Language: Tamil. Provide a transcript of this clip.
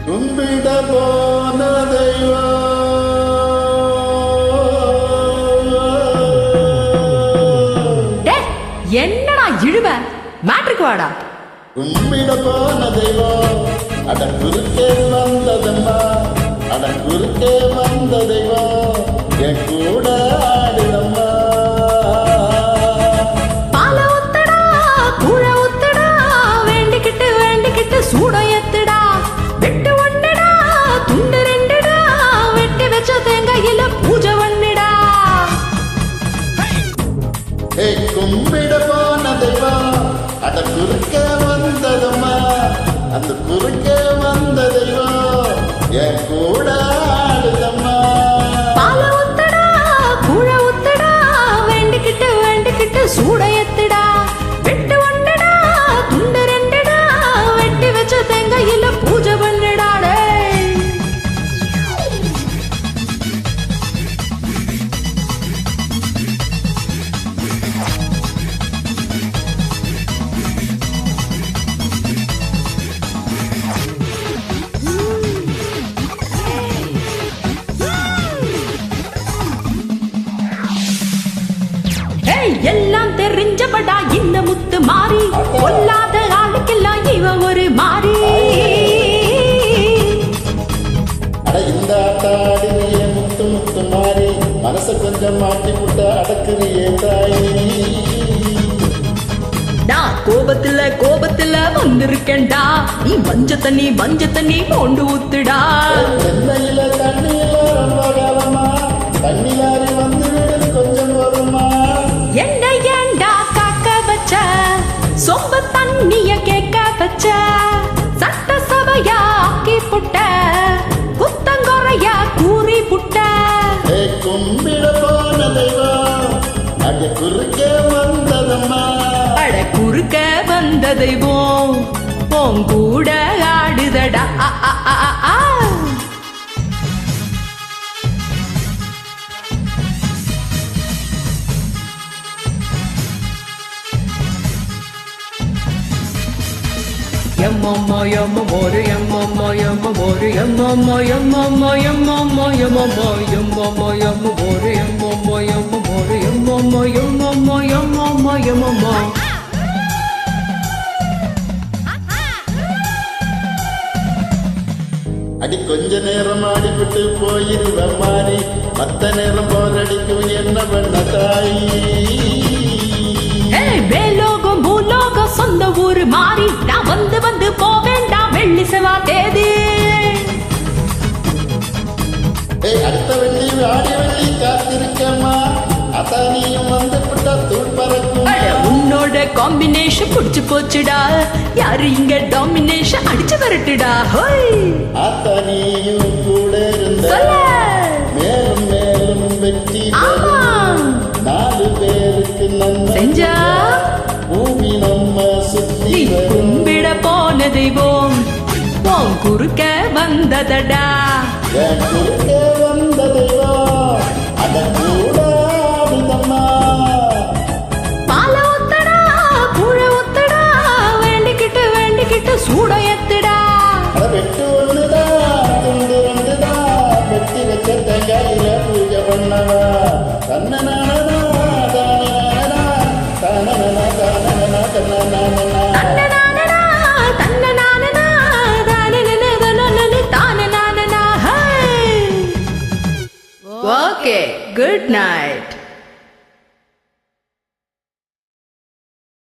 கும்பிட போன தெய்வம் என்னடா இழுவ மேட்ருக்கு வாடா. கும்பிட போன தெய்வம் அட குறுக்கே வந்ததம்மா, அட குறுக்கே வந்த தெய்வம் என் கூட ஆடுதம்மா. பால ஊத்துடா கூழ ஊத்துடா, வேண்டிக்கிட்டு வேண்டிக்கிட்டு சூட ஏத்துடா, வெட்டு ஒண்ணுடா துண்டு ரெண்டுடா, வெட்டி வச்ச தேங்காயில பூஜை பண்ணிடா. கும்பிட போன தெய்வம் அட குறுக்கே வந்ததம்மா, அந்த குறுக்கே வந்த தெய்வம் என் கூட ஆடுதம்மா. பால ஊத்துடா கூழ ஊத்துடா, வேண்டிக்கிட்டு வேண்டிக்கிட்டு சூட ஏத்துடா, வெட்டு ஒண்ணுடா துண்டு ரெண்டுடா, வெட்டி வச்ச தேங்காயில பூஜை பண்ணிடா. எல்லாம் தெரிஞ்சபடா இந்த முத்து மாறி, கொல்லாத ஆளுக்கெல்லாம் இவன் ஒரு மாறி. இந்த ஆட்டாடிய முத்து முத்து மாறி, மனச கொஞ்சம் மாட்டி விட்ட அடக்குறியே தாயி. நான் கோபத்துல கோபத்துல வந்திருக்கேன்டா, நீ வஞ்ச தண்ணி மோண்டு ஊத்துடா. சென்னையில தண்ணியில ரொம்ப காலமா தண்ணிலாரி வந்து கொஞ்சம் வருமா. என்ன ஏண்டா காக்க வச்ச, சொம்ப தண்ணிய கேட்க வச்ச, சட்ட சபையா ஆக்கி புட்ட, குத்தங்குறையா கூறி புட்ட. கும்பிட போன தெய்வம் அட குறுக்கே வந்ததம்மா, அட குறுக்க வந்த தெய்வம் உன் கூட ஆடுதடா. Yamama yamamore yamama yamamore yamama yamama yamama yamama yamama yamamore yamama yamamore yamama yamama yamama yamama. அடி கொஞ்ச நேரம் ஆடிவிட்டு போயிருவ மாறி, மத்த நேரம் போரடிக்கும் என்ன பண்ண தாயி. வேலோகம் பூலோகம் சொந்த ஊரு மாறி, நான் வந்து வந்து போவேண்டாம் வெள்ளி செவ்வா தேதி. அடுத்த வெள்ளி ஆடி வெள்ளி காத்திருக்கமா, அத்தானியும் வந்து விட்டா தூள் பறக்கும். உன்னோட காம்பினேஷன் புடிச்சு போச்சுடா, யாரு இங்க டாமினேஷன் அடிச்சு வரட்டுடா. அத்தானியும் கூட இருந்த மேலும் மேலும் வெற்றி நாலு பேருக்கு நன்மை செஞ்சா பூமி நம்ம சுத்தி. கும்பிட போன தெய்வம் உன் குறுக்க வந்ததடா, குறுக்க வந்த தெய்வம் அத கூட ஆடுதம்மா. பால ஊத்தடா கூழ ஊத்தடா, வேண்டிக்கிட்டு வேண்டிக்கிட்டு சூட ஏத்துடா, வெட்டு ஒண்ணுதா துண்டு ரெண்டுதா, வெட்டி வச்ச தேங்காயில பூஜை பண்ணவா. தன்னனானதா தானனானதா தானனா தானனா தன்னனானனா Okay, good night.